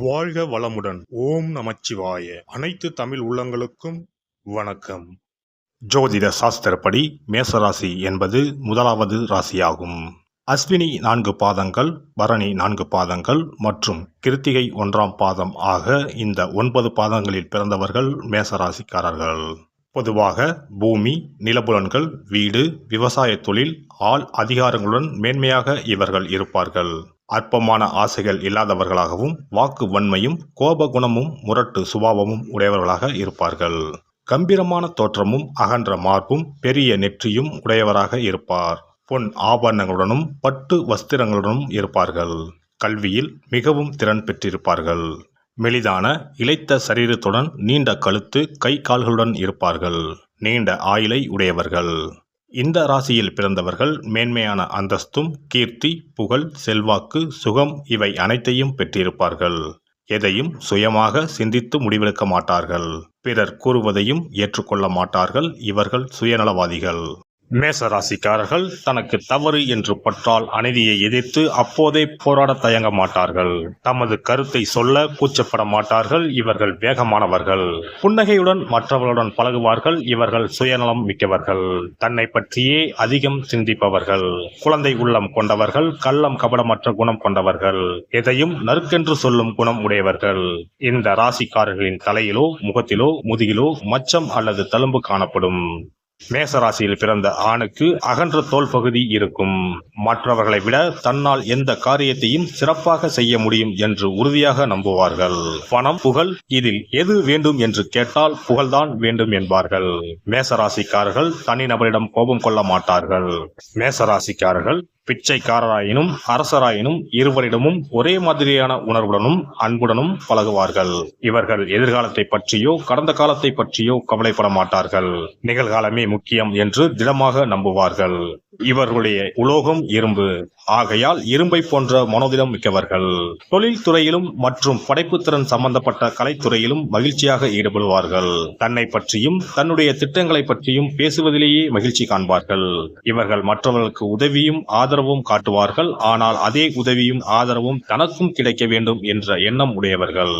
வாழ்க வளமுடன். ஓம் நமச்சிவாய. அனைத்து தமிழ் உள்ளங்களுக்கும் வணக்கம். ஜோதிட சாஸ்திரப்படி மேசராசி என்பது முதலாவது ராசியாகும். அஸ்வினி 4 பாதங்கள், பரணி 4 பாதங்கள் மற்றும் கிருத்திகை 1ஆம் பாதம் ஆக இந்த 9 பாதங்களில் பிறந்தவர்கள் மேசராசிக்காரர்கள். பொதுவாக பூமி, நிலபுலன்கள், வீடு, விவசாய தொழில், ஆள் அதிகாரங்களுடன் மேன்மையாக இவர்கள் இருப்பார்கள். அற்பமான ஆசைகள் இல்லாதவர்களாகவும் வாக்கு வன்மையும் கோப குணமும் முரட்டு சுபாவமும் உடையவர்களாக இருப்பார்கள். கம்பீரமான தோற்றமும் அகன்ற மார்பும் பெரிய நெற்றியும் உடையவராக இருப்பார். பொன் ஆபரணங்களுடனும் பட்டு வஸ்திரங்களுடனும் இருப்பார்கள். கல்வியில் மிகவும் திறன் பெற்றிருப்பார்கள். மெலிதான இளைத்த சரீரத்துடன் நீண்ட கழுத்து, கை கால்களுடன் இருப்பார்கள். நீண்ட ஆயுளை உடையவர்கள். இந்த ராசியில் பிறந்தவர்கள் மேன்மையான அந்தஸ்தும் கீர்த்தி, புகழ், செல்வாக்கு, சுகம் இவை அனைத்தையும் பெற்றிருப்பார்கள். எதையும் சுயமாக சிந்தித்து முடிவெடுக்க மாட்டார்கள். பிறர் கூறுவதையும் ஏற்றுக்கொள்ள மாட்டார்கள். இவர்கள் சுயநலவாதிகள். மேச ராசிக்காரர்கள் தனக்கு தவறு என்று பற்றால் அநீதியை எதிர்த்து அப்போதே போராட தயங்க மாட்டார்கள். தமது கருத்தை சொல்ல கூச்சப்பட மாட்டார்கள். இவர்கள் வேகமானவர்கள். புன்னகையுடன் மற்றவர்களுடன் பழகுவார்கள். இவர்கள் சுயநலம் மிக்கவர்கள். தன்னை பற்றியே அதிகம் சிந்திப்பவர்கள். குழந்தை உள்ளம் கொண்டவர்கள். கள்ளம் கபடமற்ற குணம் கொண்டவர்கள். எதையும் நறுக்கென்று சொல்லும் குணம் உடையவர்கள். இந்த ராசிக்காரர்களின் தலையிலோ முகத்திலோ முதுகிலோ மச்சம் அல்லது தழும்பு காணப்படும். மேசராசியில் பிறந்த ஆணுக்கு அகன்ற தோல் பகுதி இருக்கும். மற்றவர்களை விட தன்னால் எந்த காரியத்தையும் சிறப்பாக செய்ய முடியும் என்று உறுதியாக நம்புவார்கள். பணம், புகழ் இதில் எது வேண்டும் என்று கேட்டால் புகழ்தான் வேண்டும் என்பார்கள். மேசராசிக்காரர்கள் தனிநபரிடம் கோபம் கொள்ள மாட்டார்கள். மேசராசிக்காரர்கள் பிச்சைக்காரராயினும் அரசராயினும் இருவரிடமும் ஒரே மாதிரியான உணர்வுடனும் அன்புடனும் பழகுவார்கள். இவர்கள் எதிர்காலத்தை பற்றியோ கடந்த காலத்தை பற்றியோ கவலைப்பட மாட்டார்கள். நிகழ்காலமே முக்கியம் என்று திடமாக நம்புவார்கள். இவர்களுடைய உலோகம் இரும்பு. ஆகையால் இரும்பை போன்ற மனோதிடம் மிக்கவர்கள். தொழில் துறையிலும் மற்றும் படைப்புத்திறன் சம்பந்தப்பட்ட கலைத்துறையிலும் மகிழ்ச்சியாக ஈடுபடுவார்கள். தன்னை பற்றியும் தன்னுடைய திட்டங்களை பற்றியும் பேசுவதிலேயே மகிழ்ச்சி காண்பார்கள். இவர்கள் மற்றவர்களுக்கு உதவியும் ஆதரவும் காட்டுவார்கள். ஆனால் அதே உதவியும் ஆதரவும் தனக்கும் கிடைக்க வேண்டும் என்ற எண்ணம் உடையவர்கள்.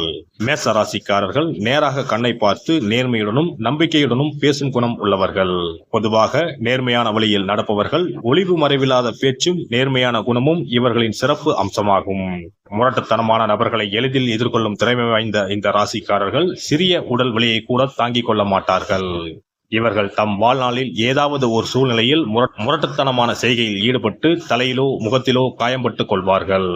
மேச ராசிக்காரர்கள் நேராக கண்ணை பார்த்து நேர்மையுடனும் நம்பிக்கையுடனும் பேசும் குணம் உள்ளவர்கள். பொதுவாக நேர்மையான வழியில் நடப்பவர்கள். ஒளிவு மறைவில்லாத பேச்சும் நேர்மையான குணமும் இவர்களின் சிறப்பு அம்சமாகும். முரட்டுத்தனமான நபர்களை எளிதில் எதிர்கொள்ளும் திறமை வாய்ந்த இந்த ராசிக்காரர்கள் சிறிய உடல் வலியை கூட தாங்கிக் கொள்ள மாட்டார்கள். இவர்கள் தம் வாழ்நாளில் ஏதாவது ஒரு சூழ்நிலையில் முரட்டுத்தனமான செய்கையில் ஈடுபட்டு தலையிலோ முகத்திலோ காயம்பட்டுக் கொள்வார்கள்.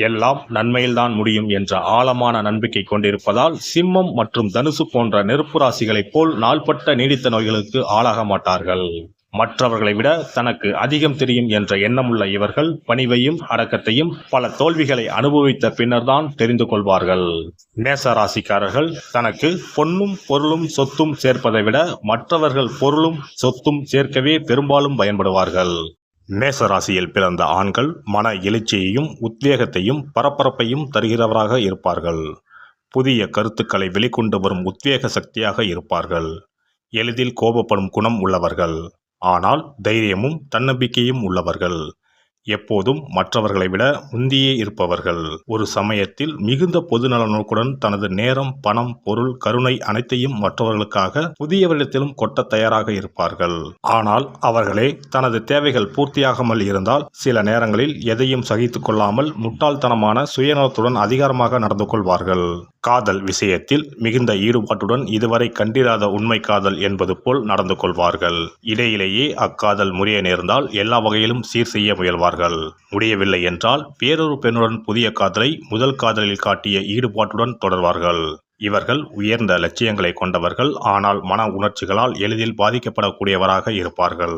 எல்லாம் நன்மையில்தான் முடியும் என்ற ஆழமான நம்பிக்கை கொண்டிருப்பதால் சிம்மம் மற்றும் தனுசு போன்ற நெருப்பு ராசிகளைப் போல் நாள்பட்ட நீடித்த நோய்களுக்கு ஆளாக மாட்டார்கள். மற்றவர்களை விட தனக்கு அதிகம் தெரியும் என்ற எண்ணமுள்ள இவர்கள் பணிவையும் அடக்கத்தையும் பல தோல்விகளை அனுபவித்த பின்னர்தான் தெரிந்து கொள்வார்கள். மேச ராசிக்காரர்கள் தனக்கு பொன்னும் பொருளும் சொத்தும் சேர்ப்பதை விட மற்றவர்கள் பொருளும் சொத்தும் சேர்க்கவே பெரும்பாலும் பயன்படுவார்கள். மேச ராசியில் பிறந்த ஆண்கள் மன எழுச்சியையும் உத்வேகத்தையும் பரபரப்பையும் தருகிறவராக இருப்பார்கள். புதிய கருத்துக்களை வெளிக்கொண்டு வரும் உத்வேக சக்தியாக இருப்பார்கள். எளிதில் கோபப்படும் குணம் உள்ளவர்கள். ஆனால் தைரியமும் தன்னம்பிக்கையும் உள்ளவர்கள். எப்போதும் மற்றவர்களை விட முந்தியே இருப்பவர்கள். ஒரு சமயத்தில் மிகுந்த பொதுநல நோக்குடன் தனது நேரம், பணம், பொருள், கருணை அனைத்தையும் மற்றவர்களுக்காக புதியவரிடத்திலும் கொட்ட தயாராக இருப்பார்கள். ஆனால் அவர்களே தனது தேவைகள் பூர்த்தியாகாமல் இருந்தால் சில நேரங்களில் எதையும் சகித்துக் கொள்ளாமல் முட்டாள்தனமான சுயநலத்துடன் அதிகாரமாக நடந்து கொள்வார்கள். காதல் விஷயத்தில் மிகுந்த ஈடுபாட்டுடன் இதுவரை கண்டிராத உண்மை காதல் என்பது போல் நடந்து கொள்வார்கள். இடையிலேயே அக்காதல் முறிய நேர்ந்தால் எல்லா வகையிலும் சீர் செய்ய முயல்வார்கள். முடியவில்லை என்றால் வேறொரு பெண்ணுடன் புதிய காதலை முதல் காதலில் காட்டிய ஈடுபாட்டுடன் தொடர்வார்கள். இவர்கள் உயர்ந்த லட்சியங்களை கொண்டவர்கள். ஆனால் மன உணர்ச்சிகளால் எளிதில் பாதிக்கப்படக்கூடியவராக இருப்பார்கள்.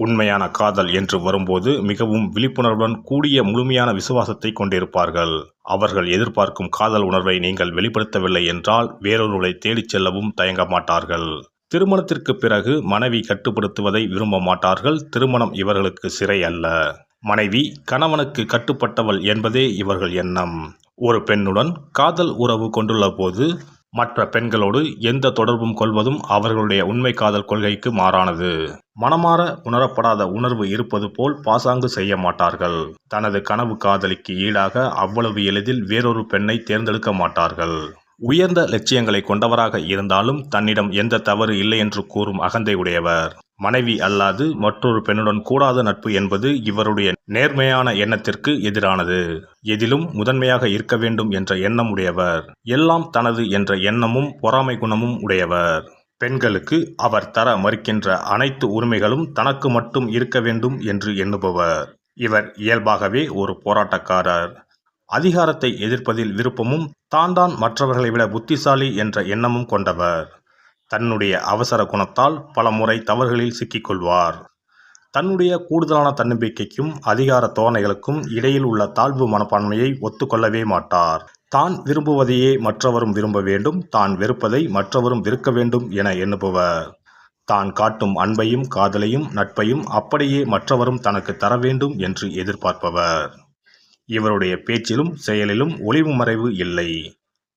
உண்மையான காதல் என்று வரும்போது மிகவும் விழிப்புணர்வுடன் கூடிய முழுமையான விசுவாசத்தை கொண்டிருப்பார்கள். அவர்கள் எதிர்பார்க்கும் காதல் உணர்வை நீங்கள் வெளிப்படுத்தவில்லை என்றால் வேறொருவரை தேடிச் செல்லவும் தயங்க மாட்டார்கள். திருமணத்திற்கு பிறகு மனைவி கட்டுப்படுத்துவதை விரும்ப மாட்டார்கள். திருமணம் இவர்களுக்கு சிறை அல்ல. மனைவி கணவனுக்கு கட்டுப்பட்டவள் என்பதே இவர்கள் எண்ணம். ஒரு பெண்ணுடன் காதல் உறவு கொண்டுள்ள போது மற்ற பெண்களோடு எந்த தொடர்பும் கொள்வதும் அவர்களுடைய உண்மை காதல் கொள்கைக்கு மாறானது. மனமாற உணரப்படாத உணர்வு இருப்பது போல் பாசாங்கு செய்ய மாட்டார்கள். தனது கனவு காதலிக்கு ஈடாக அவ்வளவு எளிதில் வேறொரு பெண்ணை தேர்ந்தெடுக்க மாட்டார்கள். உயர்ந்த லட்சியங்களை கொண்டவராக இருந்தாலும் தன்னிடம் எந்த தவறு இல்லை என்று கூறும் அகந்தை உடையவர். மனைவி அல்லாது மற்றொரு பெண்ணுடன் கூடாத நட்பு என்பது இவருடைய நேர்மையான எண்ணத்திற்கு எதிரானது. எதிலும் முதன்மையாக இருக்க வேண்டும் என்ற எண்ணம் உடையவர். எல்லாம் தனது என்ற எண்ணமும் பொறாமை குணமும் உடையவர். பெண்களுக்கு அவர் தர மறுக்கின்ற அனைத்து உரிமைகளும் தனக்கு மட்டும் இருக்க வேண்டும் என்று எண்ணுபவர். இவர் இயல்பாகவே ஒரு போராட்டக்காரர். அதிகாரத்தை எதிர்ப்பதில் விருப்பமும் தான் மற்றவர்களை விட புத்திசாலி என்ற எண்ணமும் கொண்டவர். தன்னுடைய அவசர குணத்தால் பல முறை தவறுகளில் சிக்கிக்கொள்வார். தன்னுடைய கூடுதலான தன்னம்பிக்கைக்கும் அதிகார தோரணைகளுக்கும் இடையில் உள்ள தாழ்வு மனப்பான்மையை ஒத்துக்கொள்ளவே மாட்டார். தான் விரும்புவதையே மற்றவரும் விரும்ப வேண்டும், தான் வெறுப்பதை மற்றவரும் வெறுக்க வேண்டும் என எண்ணுபவர். தான் காட்டும் அன்பையும் காதலையும் நட்பையும் அப்படியே மற்றவரும் தனக்கு தர வேண்டும் என்று எதிர்பார்ப்பவர். இவருடைய பேச்சிலும் செயலிலும் ஒளிவு மறைவு இல்லை.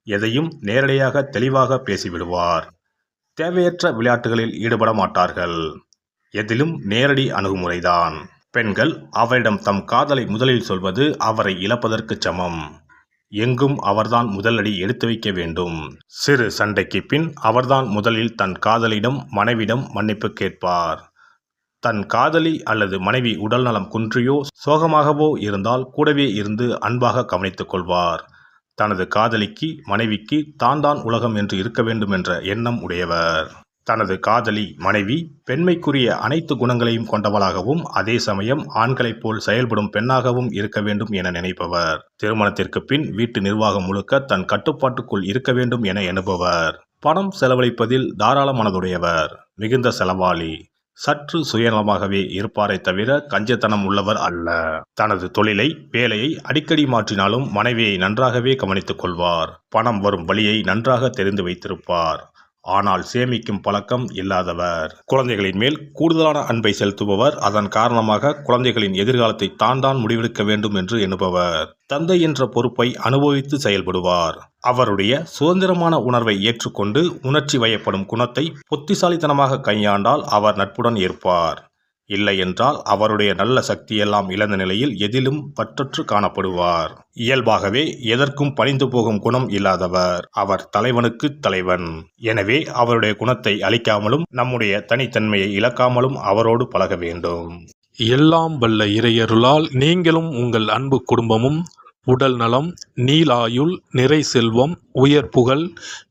எதையும் நேரடியாக தெளிவாக பேசிவிடுவார். தேவையற்ற விளையாட்டுகளில் ஈடுபட மாட்டார்கள். எதிலும் நேரடி அணுகுமுறைதான். பெண்கள் அவரிடம் தம் காதலை முதலில் சொல்வது அவரை இழப்பதற்கு சமம். எங்கும் அவர்தான் முதலடி எடுத்து வைக்க வேண்டும். சிறு சண்டைக்கு பின் அவர்தான் முதலில் தன் காதலிடம் மனைவிடம் மன்னிப்பு கேட்பார். தன் காதலி அல்லது மனைவி உடல்நலம் குன்றியோ சோகமாகவோ இருந்தால் கூடவே இருந்து அன்பாக கவனித்துக் கொள்வார். தனது காதலிக்கு மனைவிக்கு தான் உலகம் என்று இருக்க வேண்டும் என்ற எண்ணம் உடையவர். தனது காதலி மனைவி பெண்மைக்குரிய அனைத்து குணங்களையும் கொண்டவளாகவும் அதே சமயம் ஆண்களைப் போல் செயல்படும் பெண்ணாகவும் இருக்க வேண்டும் என நினைப்பவர். திருமணத்திற்கு பின் வீட்டு நிர்வாகம் முழுக்க தன் கட்டுப்பாட்டுக்குள் இருக்க வேண்டும் என எண்ணுபவர். பணம் செலவழிப்பதில் தாராள மனதுடையவர். மிகுந்த செலவாளி. சற்று சுயநலமாகவே இருப்பாரை தவிர கஞ்சத்தனம் உள்ளவர் அல்ல. தனது தொழிலை வேலையை அடிக்கடி மாற்றினாலும் மனைவியை நன்றாகவே கவனித்துக் கொள்வார். பணம் வரும் வழியை நன்றாக தெரிந்து வைத்திருப்பார். ஆனால் சேமிக்கும் பழக்கம் இல்லாதவர். குழந்தைகளின் மேல் கூடுதலான அன்பை செலுத்துபவர். அதன் காரணமாக குழந்தைகளின் எதிர்காலத்தை தான் முடிவெடுக்க வேண்டும் என்று எண்ணுபவர். தந்தை என்ற பொறுப்பை அனுபவித்து செயல்படுவார். அவருடைய சுதந்திரமான உணர்வை ஏற்றுக்கொண்டு உணர்ச்சி வயப்படும் குணத்தை புத்திசாலித்தனமாக கையாண்டால் அவர் நட்புடன் இருப்பார். இல்லை என்றால் அவருடைய நல்ல சக்தியெல்லாம் இழந்த நிலையில் எதிலும் பற்றற்று காணப்படுவார். இயல்பாகவே எதற்கும் பணிந்து போகும் குணம் இல்லாதவர். அவர் தலைவனுக்கு தலைவன். எனவே அவருடைய குணத்தை அழிக்காமலும் நம்முடைய தனித்தன்மையை இழக்காமலும் அவரோடு பழக வேண்டும். எல்லாம் வல்ல இறையருளால் நீங்களும் உங்கள் அன்பு குடும்பமும் உடல் நலம், நீலாயுள், நிறை செல்வம், உயர் புகழ்,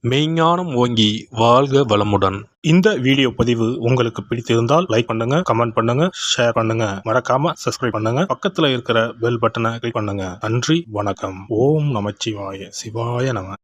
மெய்ஞானம் ஓங்கி வாழ்க வளமுடன். இந்த வீடியோ பதிவு உங்களுக்கு பிடித்திருந்தால் லைக் பண்ணுங்க, கமெண்ட் பண்ணுங்க, ஷேர் பண்ணுங்க, மறக்காம சப்ஸ்கிரைப் பண்ணுங்க, பக்கத்துல இருக்கிற பெல் பட்டனை கிளிக் பண்ணுங்க. நன்றி, வணக்கம். ஓம் நமச்சிவாய. சிவாய நம.